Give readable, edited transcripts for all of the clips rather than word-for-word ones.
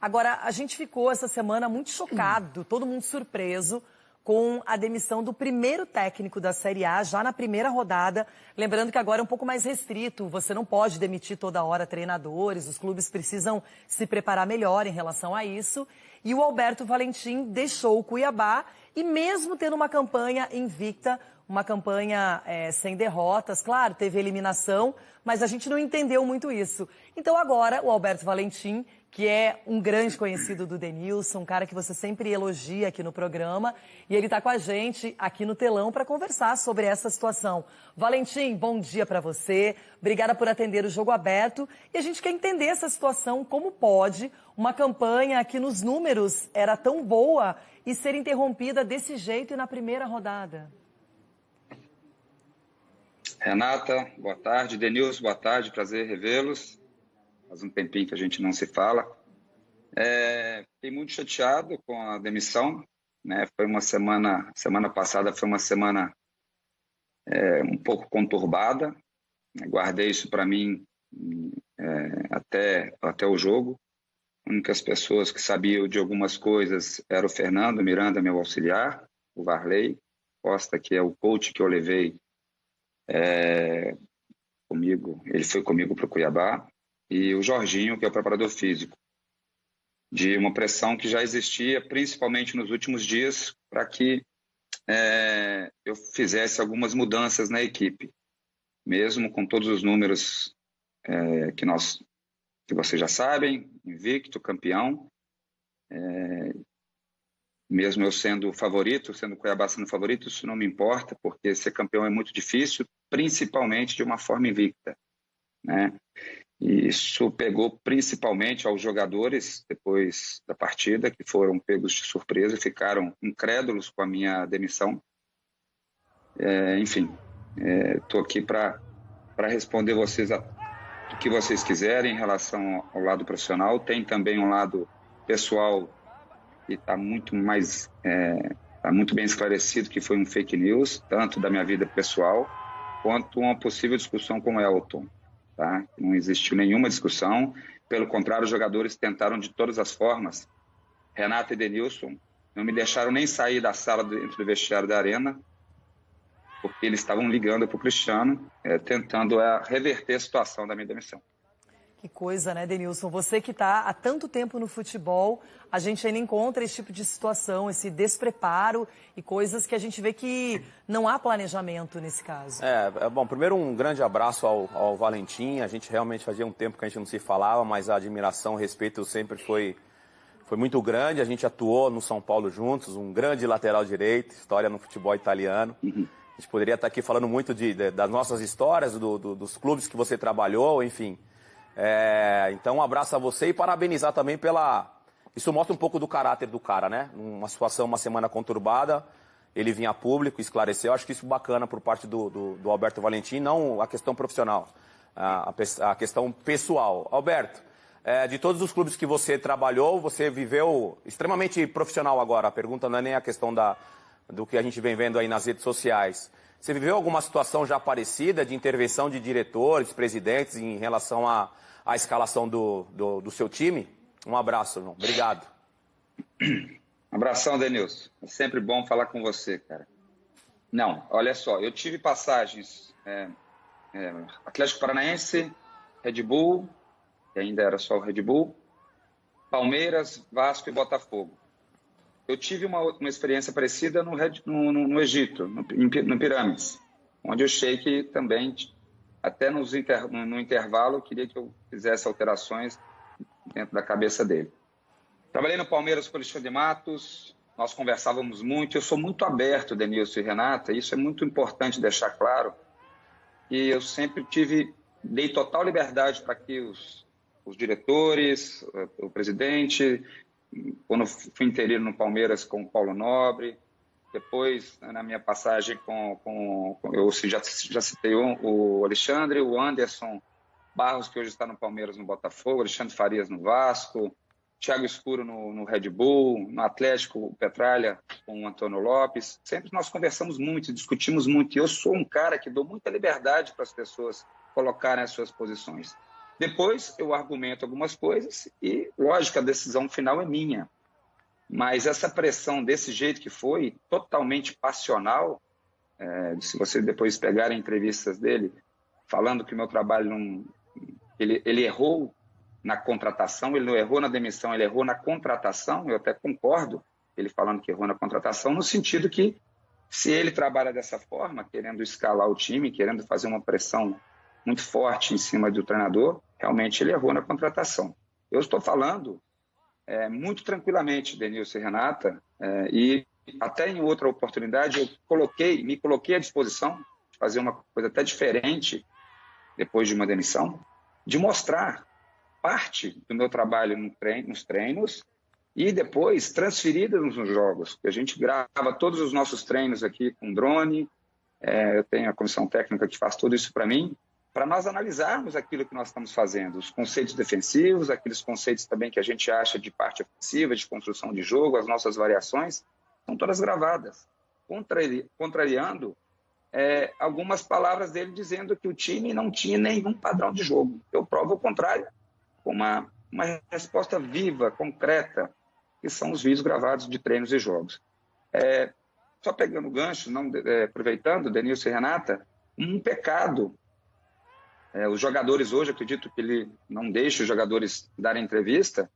Agora, a gente ficou essa semana muito chocado, todo mundo surpreso com a demissão do primeiro técnico da Série A, já na primeira rodada. Lembrando que agora é um pouco mais restrito, você não pode demitir toda hora treinadores, os clubes precisam se preparar melhor em relação a isso. E o Alberto Valentim deixou o Cuiabá e mesmo tendo uma campanha invicta, uma campanha sem derrotas, claro, teve eliminação, mas a gente não entendeu muito isso. Então agora o Alberto Valentim, que é um grande conhecido do Denilson, um cara que você sempre elogia aqui no programa, e ele está com a gente aqui no telão para conversar sobre essa situação. Valentim, bom dia para você, obrigada por atender o Jogo Aberto, e a gente quer entender essa situação, como pode uma campanha que nos números era tão boa e ser interrompida desse jeito e na primeira rodada. Renata, boa tarde. Denilson, boa tarde. Prazer revê-los. Faz um tempinho que a gente não se fala. Fiquei muito chateado com a demissão, né? Foi uma semana passada foi uma semana um pouco conturbada. Guardei isso para mim até o jogo. As únicas pessoas que sabiam de algumas coisas era o Fernando Miranda, meu auxiliar, o Varley Costa, que é o coach que eu levei comigo. Ele foi comigo para o Cuiabá. E o Jorginho, que é o preparador físico, de uma pressão que já existia, principalmente nos últimos dias, para que eu fizesse algumas mudanças na equipe. Mesmo com todos os números que vocês já sabem, invicto, campeão, mesmo eu sendo favorito, sendo o Cuiabá sendo favorito, isso não me importa, porque ser campeão é muito difícil, principalmente de uma forma invicta, né? E isso pegou principalmente aos jogadores depois da partida, que foram pegos de surpresa e ficaram incrédulos com a minha demissão. Enfim, estou aqui para responder vocês o que vocês quiserem em relação ao lado profissional. Tem também um lado pessoal que está muito bem esclarecido, que foi um fake news, tanto da minha vida pessoal quanto uma possível discussão com o Elton. Tá? Não existiu nenhuma discussão, pelo contrário, os jogadores tentaram de todas as formas. Renata e Denilson não me deixaram nem sair da sala dentro do vestiário da Arena, porque eles estavam ligando para o Cristiano, tentando reverter a situação da minha demissão. Que coisa, né, Denilson? Você que está há tanto tempo no futebol, a gente ainda encontra esse tipo de situação, esse despreparo e coisas que a gente vê que não há planejamento nesse caso. Bom, primeiro um grande abraço ao Valentim. A gente realmente fazia um tempo que a gente não se falava, mas a admiração, o respeito sempre foi muito grande. A gente atuou no São Paulo juntos, um grande lateral direito, história no futebol italiano. Uhum. A gente poderia estar aqui falando muito das nossas histórias, dos clubes que você trabalhou, enfim. Então, um abraço a você e parabenizar também Isso mostra um pouco do caráter do cara, né? Uma situação, uma semana conturbada, ele vinha a público, esclareceu. Eu acho que isso é bacana por parte do Alberto Valentim, não a questão profissional, a questão pessoal. Alberto, de todos os clubes que você trabalhou, você viveu extremamente profissional agora. A pergunta não é nem a questão do que a gente vem vendo aí nas redes sociais. Você viveu alguma situação já parecida de intervenção de diretores, presidentes em relação à escalação do seu time? Um abraço, irmão. Obrigado. Abração, Denilson. É sempre bom falar com você, cara. Não, olha só, eu tive passagens Atlético Paranaense, Red Bull, que ainda era só o Red Bull, Palmeiras, Vasco e Botafogo. Eu tive uma experiência parecida no Egito, no Pirâmides, onde o Sheik também, até no intervalo, queria que eu fizesse alterações dentro da cabeça dele. Trabalhei no Palmeiras com o Alexandre Matos, nós conversávamos muito, eu sou muito aberto, Denilson e Renata, isso é muito importante deixar claro, e eu sempre dei total liberdade para que os diretores, o presidente, quando fui interino no Palmeiras com o Paulo Nobre, depois na minha passagem eu já citei o Alexandre, o Anderson Barros, que hoje está no Palmeiras, no Botafogo, Alexandre Farias no Vasco, Thiago Escuro no Red Bull, no Atlético, o Petralha com o Antônio Lopes. Sempre nós conversamos muito, discutimos muito, e eu sou um cara que dou muita liberdade para as pessoas colocarem as suas posições. Depois eu argumento algumas coisas e, lógico, a decisão final é minha. Mas essa pressão desse jeito que foi, totalmente passional, se você depois pegar entrevistas dele, falando que o meu trabalho não... Ele errou na contratação, ele não errou na demissão, ele errou na contratação, eu até concordo, ele falando que errou na contratação, no sentido que, se ele trabalha dessa forma, querendo escalar o time, querendo fazer uma pressão muito forte em cima do treinador, realmente ele errou na contratação. Eu estou falando muito tranquilamente, Denilson e Renata, e até em outra oportunidade eu me coloquei à disposição de fazer uma coisa até diferente depois de uma demissão, de mostrar parte do meu trabalho nos treinos e depois transferida nos jogos. A gente grava todos os nossos treinos aqui com drone, eu tenho a comissão técnica que faz tudo isso para mim, para nós analisarmos aquilo que nós estamos fazendo, os conceitos defensivos, aqueles conceitos também que a gente acha de parte ofensiva, de construção de jogo, as nossas variações, são todas gravadas, contrariando algumas palavras dele dizendo que o time não tinha nenhum padrão de jogo. Eu provo o contrário, com uma resposta viva, concreta, que são os vídeos gravados de treinos e jogos. Só pegando o gancho, aproveitando, Denilson e Renata, um pecado. Os jogadores hoje, acredito que ele não deixa os jogadores darem entrevistas,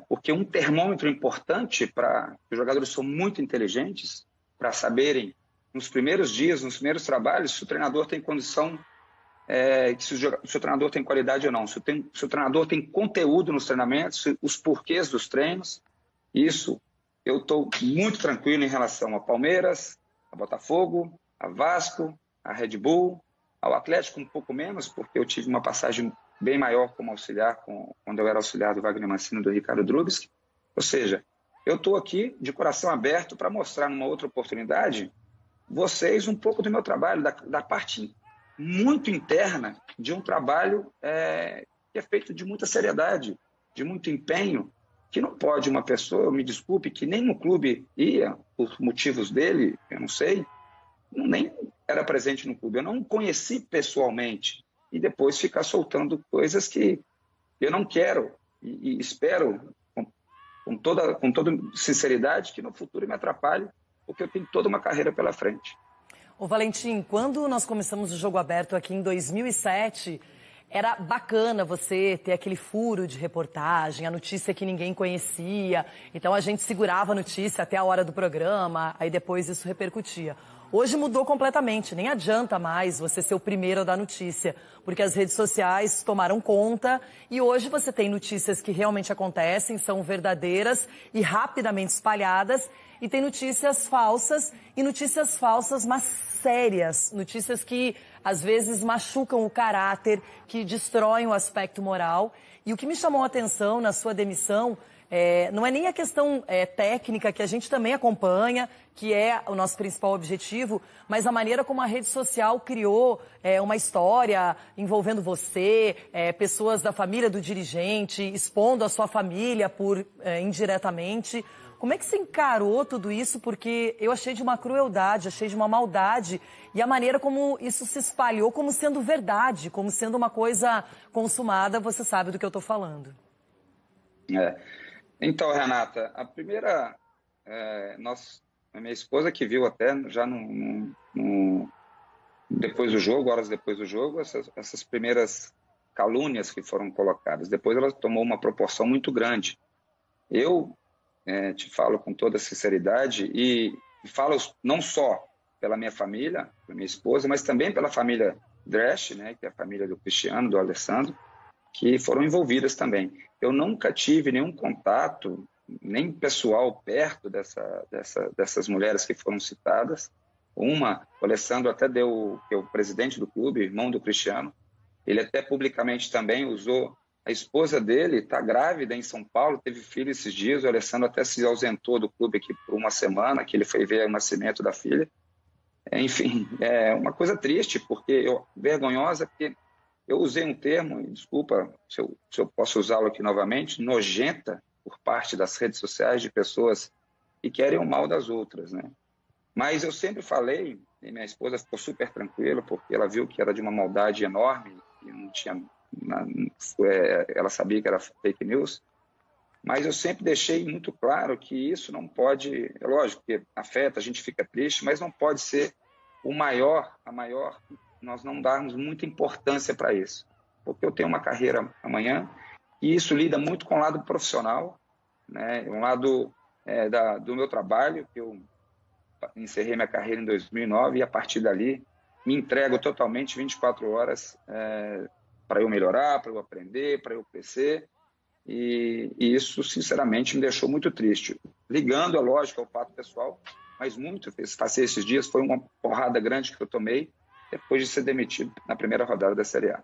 porque um termômetro importante para os jogadores são muito inteligentes, para saberem, nos primeiros dias, nos primeiros trabalhos, se o treinador tem condição, se o treinador tem qualidade ou não, se o treinador tem conteúdo nos treinamentos, os porquês dos treinos. Isso eu estou muito tranquilo em relação a Palmeiras, a Botafogo, a Vasco, a Red Bull, ao Atlético um pouco menos, porque eu tive uma passagem bem maior como auxiliar, quando eu era auxiliar do Wagner Mancini e do Ricardo Drubsky. Ou seja, eu estou aqui de coração aberto para mostrar numa outra oportunidade vocês um pouco do meu trabalho, da parte muito interna de um trabalho que é feito de muita seriedade, de muito empenho, que não pode uma pessoa, me desculpe, que nem no clube ia, por motivos dele, eu não sei, nem era presente no clube, eu não conheci pessoalmente, e depois ficar soltando coisas que eu não quero, e espero, com toda sinceridade, que no futuro me atrapalhe, porque eu tenho toda uma carreira pela frente. Ô Valentim, quando nós começamos o Jogo Aberto aqui em 2007, era bacana você ter aquele furo de reportagem, a notícia que ninguém conhecia, então a gente segurava a notícia até a hora do programa, aí depois isso repercutia. Hoje mudou completamente, nem adianta mais você ser o primeiro a dar notícia, porque as redes sociais tomaram conta e hoje você tem notícias que realmente acontecem, são verdadeiras e rapidamente espalhadas, e tem notícias falsas, mas sérias, notícias que às vezes machucam o caráter, que destroem o aspecto moral. E o que me chamou a atenção na sua demissão não é nem a questão técnica, que a gente também acompanha, que é o nosso principal objetivo, mas a maneira como a rede social criou uma história envolvendo você, pessoas da família do dirigente, expondo a sua família indiretamente. Como é que você encarou tudo isso? Porque eu achei de uma crueldade, achei de uma maldade, e a maneira como isso se espalhou como sendo verdade, como sendo uma coisa consumada, você sabe do que eu estou falando. Então, Renata, a primeira, a minha esposa que viu até já depois do jogo, horas depois do jogo, essas primeiras calúnias que foram colocadas. Depois ela tomou uma proporção muito grande. Eu te falo com toda sinceridade e falo não só pela minha família, pela minha esposa, mas também pela família Dresch, né, que é a família do Cristiano, do Alessandro, que foram envolvidas também. Eu nunca tive nenhum contato, nem pessoal, perto dessas mulheres que foram citadas. O Alessandro até deu, que é o presidente do clube, irmão do Cristiano, ele até publicamente também usou. A esposa dele está grávida em São Paulo, teve filho esses dias, o Alessandro até se ausentou do clube aqui por uma semana, que ele foi ver o nascimento da filha. Enfim, é uma coisa triste, vergonhosa, porque eu usei um termo, e desculpa se eu posso usá-lo aqui novamente, nojenta por parte das redes sociais de pessoas que querem o mal das outras, né? Mas eu sempre falei, e minha esposa ficou super tranquila, porque ela viu que era de uma maldade enorme, que não tinha, ela sabia que era fake news, mas eu sempre deixei muito claro que isso não pode, é lógico que afeta, a gente fica triste, mas não pode ser nós não darmos muita importância para isso, porque eu tenho uma carreira amanhã e isso lida muito com o lado profissional, né? Um lado do meu trabalho, que eu encerrei minha carreira em 2009 e a partir dali me entrego totalmente 24 horas para eu melhorar, para eu aprender, para eu crescer, e isso sinceramente me deixou muito triste, ligando, é lógico, ao fato pessoal, mas muito, passei esses dias, foi uma porrada grande que eu tomei depois de ser demitido na primeira rodada da Série A.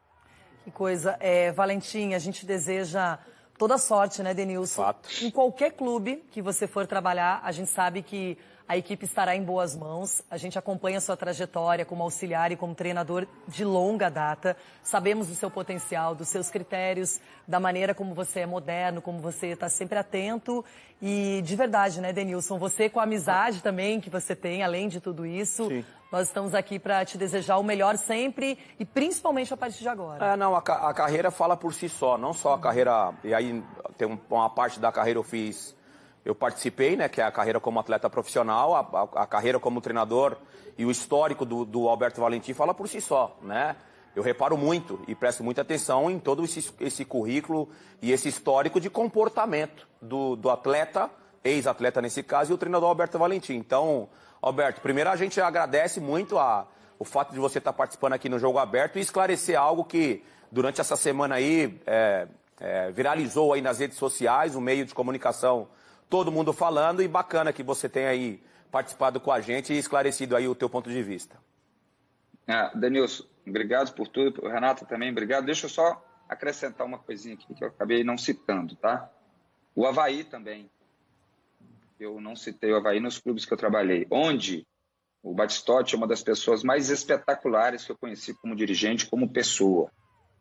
Que coisa. Valentim, a gente deseja toda sorte, né, Denilson? Fato. Em qualquer clube que você for trabalhar, a gente sabe que a equipe estará em boas mãos. A gente acompanha a sua trajetória como auxiliar e como treinador de longa data. Sabemos do seu potencial, dos seus critérios, da maneira como você é moderno, como você está sempre atento. E de verdade, né, Denilson? Você com a amizade também que você tem, além de tudo isso, sim, nós estamos aqui para te desejar o melhor sempre e principalmente a partir de agora. Não, a carreira fala por si só, não só a carreira. E aí tem uma parte da carreira eu participei, né, que é a carreira como atleta profissional, a carreira como treinador e o histórico do Alberto Valentim fala por si só, né? Eu reparo muito e presto muita atenção em todo esse currículo e esse histórico de comportamento do atleta, ex-atleta nesse caso, e o treinador Alberto Valentim. Então, Alberto, primeiro a gente agradece muito o fato de você estar participando aqui no Jogo Aberto e esclarecer algo que durante essa semana aí viralizou aí nas redes sociais, o meio de comunicação, todo mundo falando, e bacana que você tenha aí participado com a gente e esclarecido aí o teu ponto de vista. Denilson, obrigado por tudo. Renata também, obrigado. Deixa eu só acrescentar uma coisinha aqui que eu acabei não citando, tá? O Avaí também. Eu não citei o Avaí nos clubes que eu trabalhei, onde o Batistotti é uma das pessoas mais espetaculares que eu conheci como dirigente, como pessoa,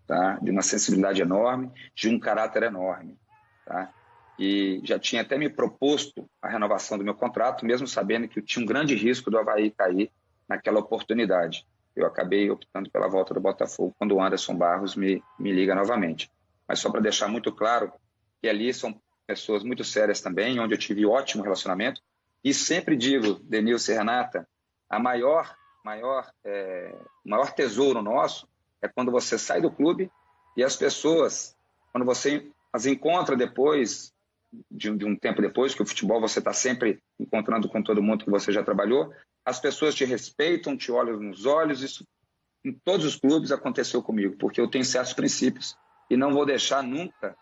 tá? De uma sensibilidade enorme, de um caráter enorme, tá? E já tinha até me proposto a renovação do meu contrato, mesmo sabendo que eu tinha um grande risco do Avaí cair naquela oportunidade. Eu acabei optando pela volta do Botafogo quando o Anderson Barros me liga novamente. Mas só para deixar muito claro que ali são pessoas muito sérias também, onde eu tive ótimo relacionamento. E sempre digo, Denilson e Renata, o maior tesouro nosso é quando você sai do clube e as pessoas, quando você as encontra depois, de um tempo depois, que o futebol você está sempre encontrando com todo mundo que você já trabalhou, as pessoas te respeitam, te olham nos olhos. Isso em todos os clubes aconteceu comigo, porque eu tenho certos princípios e não vou deixar nunca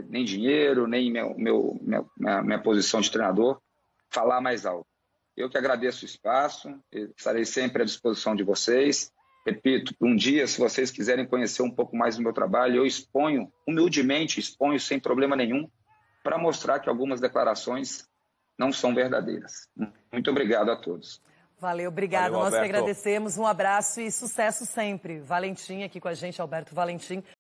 nem dinheiro, nem minha posição de treinador falar mais alto. Eu que agradeço o espaço, estarei sempre à disposição de vocês. Repito, um dia, se vocês quiserem conhecer um pouco mais do meu trabalho, eu exponho, humildemente, sem problema nenhum, para mostrar que algumas declarações não são verdadeiras. Muito obrigado a todos. Valeu, obrigado. Valeu, nós que Alberto. agradecemos. Um abraço e sucesso sempre. Valentim aqui com a gente, Alberto Valentim.